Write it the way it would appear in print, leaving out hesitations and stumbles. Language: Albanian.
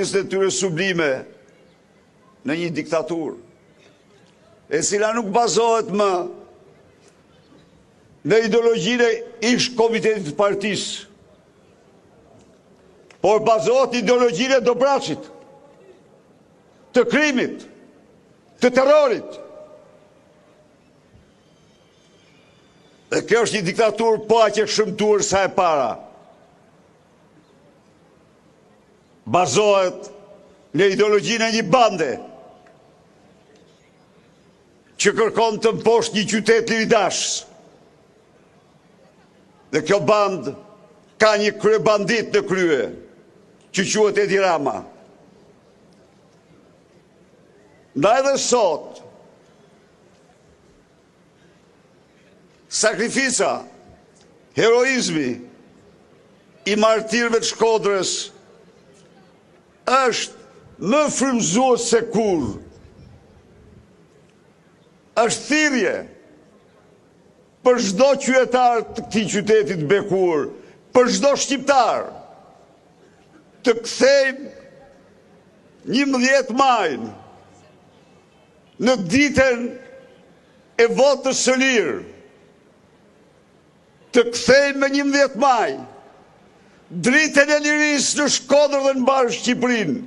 Të tyre sublime në një diktatur, e cila nuk bazohet më në ideologjinë e ish komitetit të partisë, por bazohet në ideologjinë e Dobraçit, të krimit, të terrorit. Dhe kjo është një diktatur po aq e shëmtuar sa e para. Bazohet në ideologjinë e një bande që kërkon të mposhtë një qytet liridashës. Dhe kjo band ka një kryebandit në krye që quhet Edi Rama. Ndaj edhe sot sakrifica, heroizmi i martirëve të Shkodrës është më frymëzues se kur. Është thirrje për çdo qytetar të këtij qyteti të bekuar, për çdo shqiptar, të kthejmë 11 majin në ditën e votës së lirë. Të kthejmë me 11 maj dritën e lirisë në Shkodër dhe në mbarë Shqipërinë.